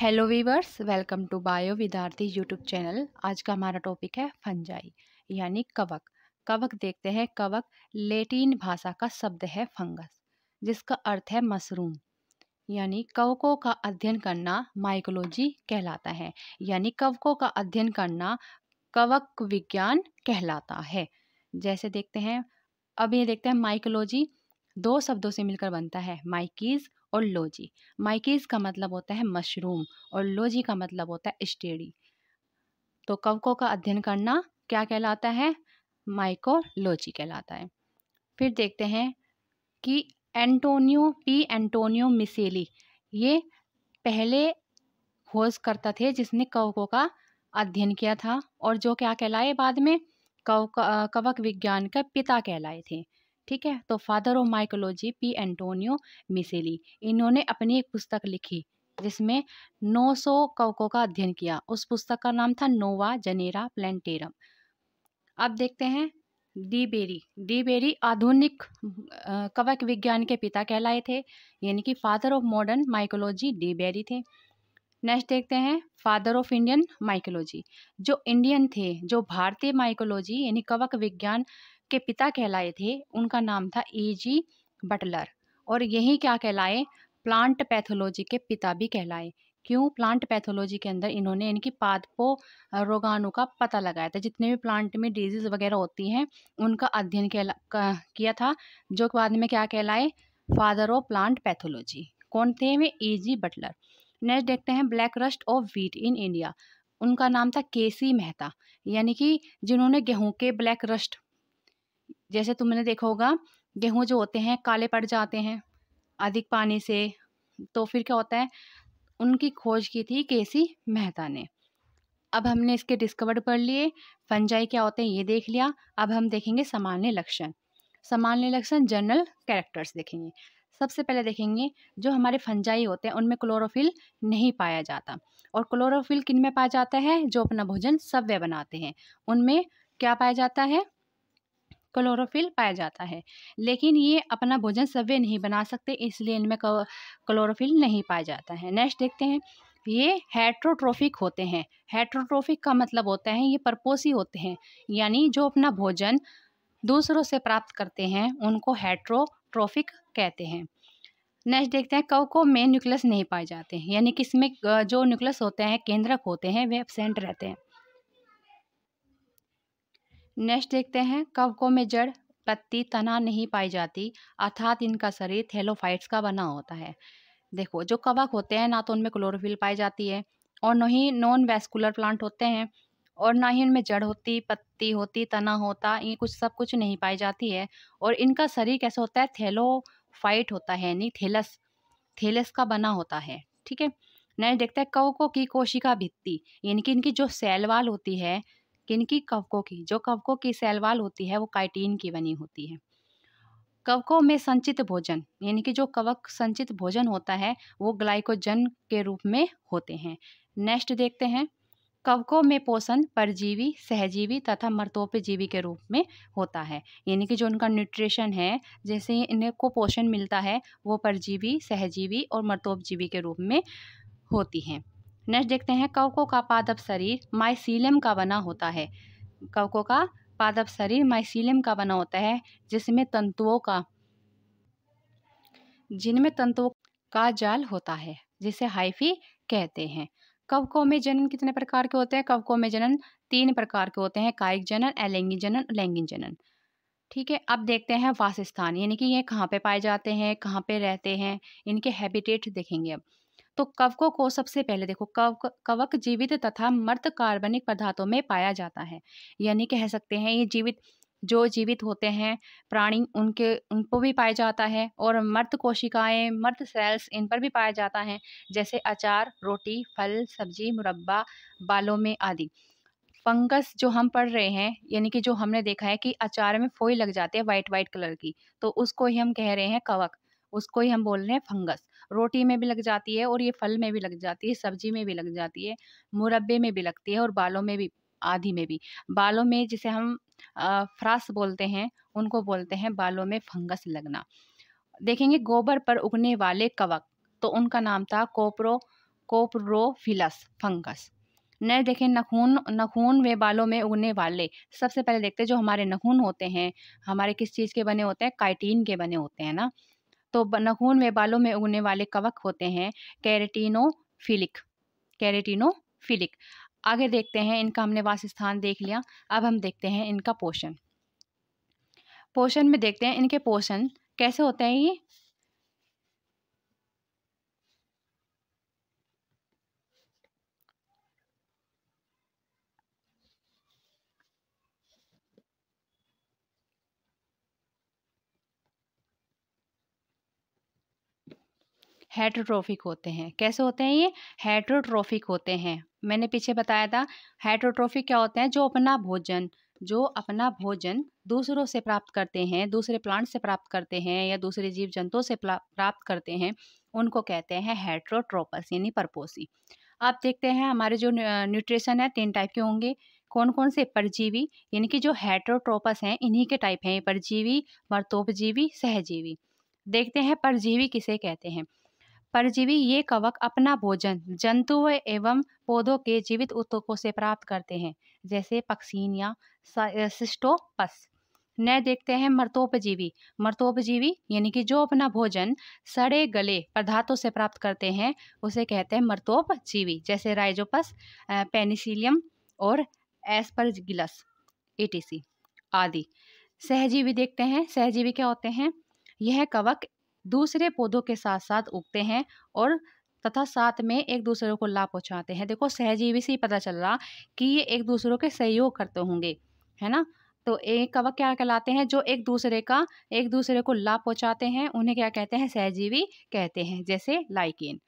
Hello viewers, welcome to bio Vidyarthi YouTube channel. आज का हमारा टॉपिक है फंजाई यानी कवक। कवक देखते हैं। कवक लैटिन भाषा का शब्द है फंगस, जिसका अर्थ है मशरूम। यानी कवकों का अध्ययन करना माइकोलॉजी कहलाता है। यानी कवकों का अध्ययन करना कवक विज्ञान कहलाता है। जैसे देखते हैं, अब ये देखते हैं माइकोलॉजी दो शब्दों से मिलकर बनता है, माइकीज और लोजी। माइकीज का मतलब होता है मशरूम और लोजी का मतलब होता है स्टेडी। तो कवकों का अध्ययन करना क्या कहलाता है? माइकोलॉजी कहलाता है। फिर देखते हैं कि एंटोनियो मिसेली ये पहले खोजकर्ता थे जिसने कवकों का अध्ययन किया था, और जो क्या कहलाए बाद में कवक विज्ञान का पिता कहलाए थे। ठीक है, तो father of mycology P Antonio Micheli, इन्होंने अपनी एक पुस्तक लिखी जिसमें 900 कवकों का अध्ययन किया। उस पुस्तक का नाम था नोवा जेनेरा प्लांटेरम। अब देखते हैं डी बेरी आधुनिक कवक विज्ञान के पिता कहलाए थे, यानी कि father of modern mycology de Bary थे। नेक्स्ट देखते हैं फादर ऑफ इंडियन माइकोलॉजी। जो इंडियन थे, जो भारतीय माइकोलॉजी यानी कवक विज्ञान के पिता कहलाए थे, उनका नाम था E.G. बटलर। और यही क्या कहलाए, प्लांट पैथोलॉजी के पिता भी कहलाए। क्यों? प्लांट पैथोलॉजी के अंदर इन्होंने इनकी पादपों रोगाणु का पता लगाया था। जितने भी प्लांट में डिजीज वगैरह होती हैं उनका अध्ययन किया था, जो बाद में क्या कहलाए, फादर ऑफ प्लांट पैथोलॉजी। कौन थे वे? E.G. बटलर। नेक्स्ट देखते हैं black rust of wheat in India. उनका नाम था KC मेहता, यानी कि जिन्होंने गेहूं के ब्लैक रस्ट, जैसे तुमने देखा होगा गेहूं जो होते हैं काले पड़ जाते हैं अधिक पानी से, तो फिर क्या होता है, उनकी खोज की थी KC मेहता ने। अब हमने इसके डिस्कवर्ड पढ़ लिए, फंजाई क्या होते हैं ये देख लिया। अब हम देखेंगे सामान्य लक्षण। सामान्य लक्षण जनरल कैरेक्टर्स देखेंगे। सबसे पहले देखेंगे जो हमारे फंजाई होते हैं उनमें क्लोरोफिल नहीं पाया जाता। और क्लोरोफिल किन में पाया जाता है? जो अपना भोजन सव्य बनाते हैं उनमें क्या पाया जाता है? क्लोरोफिल पाया जाता है। लेकिन ये अपना भोजन सव्य नहीं बना सकते, इसलिए इनमें क्लोरोफिल नहीं पाया जाता है। नेक्स्ट देखते हैं, ये हेट्रोट्रोफिक होते हैं। हेट्रोट्रोफिक का मतलब होता है ये परपोषी होते हैं, यानी जो अपना भोजन दूसरों से प्राप्त करते हैं उनको हेट्रोट्रोफिक कहते हैं। नेक्स्ट देखते हैं कवकों में न्यूक्लियस नहीं पाए जाते हैं, यानी कि इसमें जो न्यूक्लियस होते हैं, केंद्रक होते हैं, वे एब्सेंट रहते हैं। नेक्स्ट देखते हैं कवकों में जड़, पत्ती, तना नहीं पाई जाती, अर्थात इनका शरीर थैलोफाइट्स का बना होता है। देखो जो कवक होते हैं ना तो उनमें क्लोरोफिल पाई जाती है, और न ही नॉन वैस्कुलर प्लांट होते हैं, और ना ही उनमें जड़ होती, पत्ती होती, तना होता, ये कुछ नहीं पाई जाती है। और इनका शरीर कैसा होता है? थैलोफाइट होता है, यानी थैलस का बना होता है। ठीक है, नेक्स्ट देखते हैं कवकों की कोशिका भित्ति, यानी कि इनकी जो सेल वाल होती है, किनकी? कवकों की। जो कवकों की सेल वाल होती है वो काइटिन की बनी होती है। कवकों में संचित भोजन, यानी कि जो कवक संचित भोजन होता है वो ग्लाइकोजन के रूप में होते हैं। नेक्स्ट देखते हैं कवकों में पोषण परजीवी, सहजीवी तथा मर्तोपजीवी के रूप में होता है, यानी कि जो उनका न्यूट्रिशन है, जैसे इनको पोषण मिलता है, वो परजीवी, सहजीवी और मर्तोपजीवी के रूप में होती हैं। नेक्स्ट देखते हैं कवकों का पादप शरीर माइसीलियम का बना होता है। कवकों का पादप शरीर माइसीलियम का बना होता है, जिनमें तंतुओं का जाल होता है, जिसे हाइफी कहते हैं। कवकों में जनन कितने प्रकार के होते हैं? कवकों में जनन 3 प्रकार के होते हैं, कायिक जनन, अलिंगी जनन, लैंगिक जनन। ठीक है, अब देखते हैं वासस्थान, यानी कि ये कहाँ पे पाए जाते हैं, कहाँ पे रहते हैं, इनके हैबिटेट देखेंगे। अब तो कवकों को सबसे पहले देखो, कवक जीवित तथा मृत कार्बनिक पदार्थों में पाया जाता है, यानी कह सकते हैं ये जीवित होते हैं प्राणी, उनको भी पाया जाता है, और मृत कोशिकाएं, मृत सेल्स, इन पर भी पाया जाता है, जैसे अचार, रोटी, फल, सब्जी, मुरब्बा, बालों में आदि। फंगस जो हम पढ़ रहे हैं, यानी कि जो हमने देखा है कि अचार में फोई लग जाती है वाइट कलर की, तो उसको ही हम कह रहे हैं कवक, उसको ही हम बोल रहे हैं फंगस। रोटी में भी लग जाती है, और ये फल में भी लग जाती है, सब्जी में भी लग जाती है, मुरब्बे में भी लगती है, और बालों में भी, आदि में भी। बालों में जिसे हम फ्रास बोलते हैं, उनको बोलते हैं बालों में फंगस लगना। देखेंगे गोबर पर उगने वाले कवक, तो उनका नाम था कोप्रोफिलस फंगस। नेक्स्ट देखें नखून व बालों में उगने वाले। सबसे पहले देखते हैं जो हमारे नखून होते हैं हमारे किस चीज़ के बने होते हैं, काइटिन के बने होते हैं ना। तो नखून व बालों में उगने वाले कवक होते हैं केरेटिनोफिलिक। आगे देखते हैं, इनका हमने वासस्थान देख लिया। अब हम देखते हैं इनका पोषण। पोषण में देखते हैं इनके पोषण कैसे होते हैं। ये हेटरोट्रोफिक होते हैं। कैसे होते हैं ये? हेटरोट्रोफिक होते हैं। मैंने पीछे बताया था हेटरोट्रोफिक क्या होते हैं, जो अपना भोजन दूसरों से प्राप्त करते हैं, दूसरे प्लांट से प्राप्त करते हैं या दूसरे जीव जंतुओं से प्राप्त करते हैं, उनको कहते हैं हेटरोट्रोपस यानी परपोषी। आप देखते हैं हमारे जो न्यूट्रिशन है 3 टाइप के होंगे। कौन कौन से? परजीवी यानी कि जो हेटरोट्रोपस हैं इन्हीं के टाइप हैं, परजीवी, मर्तोपजीवी, सहजीवी। देखते हैं परजीवी किसे कहते हैं। परजीवी ये कवक अपना भोजन जंतुओं एवं पौधों के जीवित ऊतकों से प्राप्त करते हैं, जैसे पक्सीन या सिस्टोपस। न देखते हैं मर्तोपजीवी यानी कि जो अपना भोजन सड़े गले पदार्थों से प्राप्त करते हैं उसे कहते हैं मर्तोपजीवी, जैसे राइजोपस, पेनिसिलियम और एस्परगिलस एटीसी आदि। सहजीवी देखते हैं, सहजीवी क्या होते हैं? यह कवक दूसरे पौधों के साथ साथ उगते हैं और तथा साथ में एक दूसरे को लाभ पहुंचाते हैं। देखो सहजीवी से ही पता चल रहा कि ये एक दूसरे के सहयोग करते होंगे, है ना। तो एक कवक क्या कहलाते हैं? जो एक दूसरे को लाभ पहुंचाते हैं, उन्हें क्या कहते हैं? सहजीवी कहते हैं, जैसे लाइकेन।